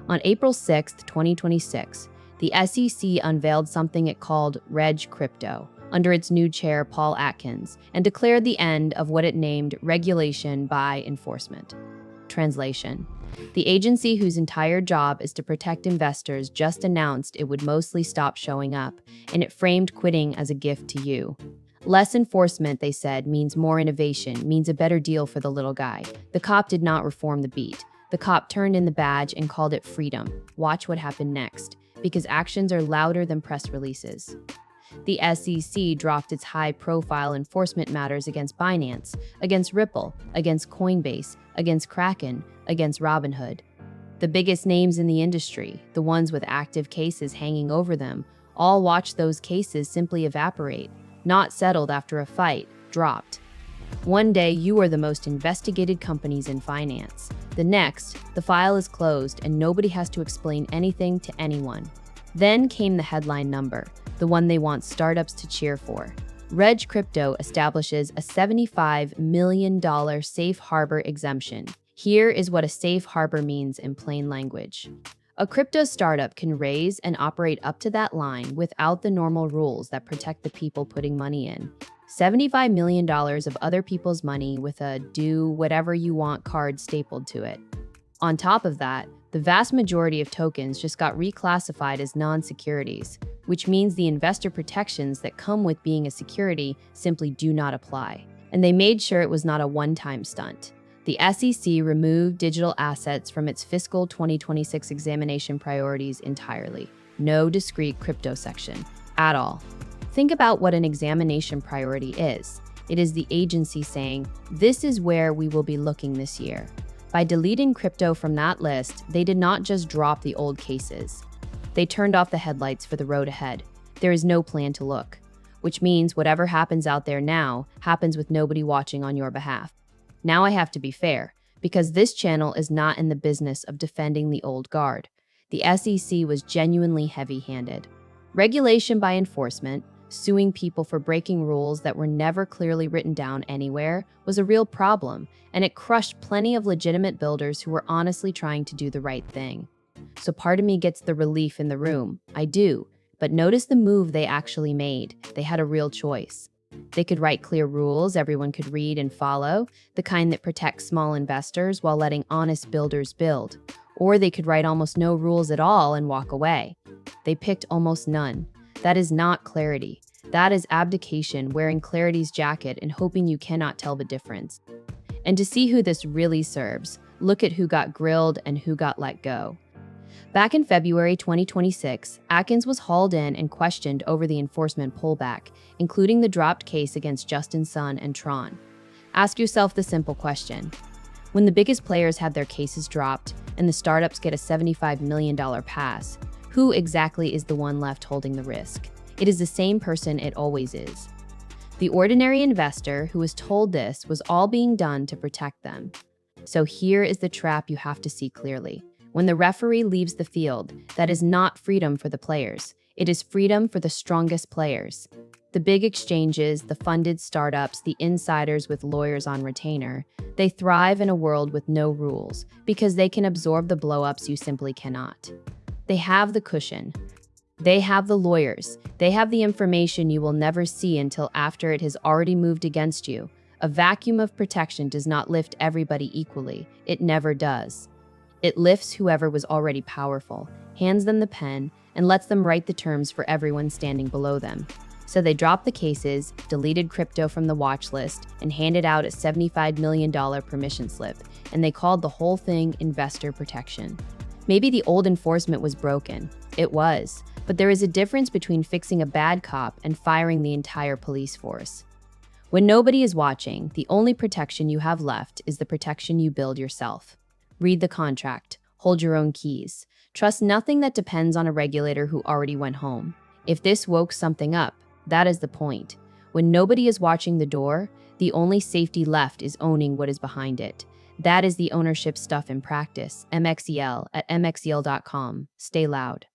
On April 6, 2026, the SEC unveiled something it called Reg Crypto under its new chair, Paul Atkins, and declared the end of what it named regulation by enforcement. Translation: the agency whose entire job is to protect investors just announced it would mostly stop showing up, and it framed quitting as a gift to you. Less enforcement, they said, means more innovation, means a better deal for the little guy. The cop did not reform the beat. The cop turned in the badge and called it freedom. Watch what happened next, because actions are louder than press releases. The SEC dropped its high-profile enforcement matters against Binance, against Ripple, against Coinbase, against Kraken, against Robinhood. The biggest names in the industry, the ones with active cases hanging over them, all watched those cases simply evaporate, not settled after a fight, dropped. One day, you are the most investigated companies in finance. The next, the file is closed and nobody has to explain anything to anyone. Then came the headline number, the one they want startups to cheer for. Reg Crypto establishes a $75 million safe harbor exemption. Here is what a safe harbor means in plain language. A crypto startup can raise and operate up to that line without the normal rules that protect the people putting money in. $75 million of other people's money with a do whatever you want card stapled to it. On top of that, the vast majority of tokens just got reclassified as non-securities, which means the investor protections that come with being a security simply do not apply. And they made sure it was not a one-time stunt. The SEC removed digital assets from its fiscal 2026 examination priorities entirely. No discrete crypto section at all. Think about what an examination priority is. It is the agency saying, this is where we will be looking this year. By deleting crypto from that list, they did not just drop the old cases. They turned off the headlights for the road ahead. There is no plan to look, which means whatever happens out there now happens with nobody watching on your behalf. Now I have to be fair, because this channel is not in the business of defending the old guard. The SEC was genuinely heavy-handed. Regulation by enforcement, suing people for breaking rules that were never clearly written down anywhere, was a real problem, and it crushed plenty of legitimate builders who were honestly trying to do the right thing. So part of me gets the relief in the room. I do. But notice the move they actually made. They had a real choice. They could write clear rules everyone could read and follow, the kind that protect small investors while letting honest builders build. Or they could write almost no rules at all and walk away. They picked almost none. That is not clarity. That is abdication, wearing clarity's jacket and hoping you cannot tell the difference. And to see who this really serves, look at who got grilled and who got let go. Back in February 2026, Atkins was hauled in and questioned over the enforcement pullback, including the dropped case against Justin Sun and Tron. Ask yourself the simple question. When the biggest players have their cases dropped and the startups get a $75 million pass, who exactly is the one left holding the risk? It is the same person it always is. The ordinary investor who was told this was all being done to protect them. So here is the trap you have to see clearly. When the referee leaves the field, that is not freedom for the players. It is freedom for the strongest players. The big exchanges, the funded startups, the insiders with lawyers on retainer, they thrive in a world with no rules because they can absorb the blow-ups you simply cannot. They have the cushion. They have the lawyers. They have the information you will never see until after it has already moved against you. A vacuum of protection does not lift everybody equally. It never does. It lifts whoever was already powerful, hands them the pen, and lets them write the terms for everyone standing below them. So they dropped the cases, deleted crypto from the watch list, and handed out a $75 million permission slip, and they called the whole thing investor protection. Maybe the old enforcement was broken. It was. But there is a difference between fixing a bad cop and firing the entire police force. When nobody is watching, the only protection you have left is the protection you build yourself. Read the contract. Hold your own keys. Trust nothing that depends on a regulator who already went home. If this woke something up, that is the point. When nobody is watching the door, the only safety left is owning what is behind it. That is the ownership stuff in practice. MXEL at mxel.com. Stay loud.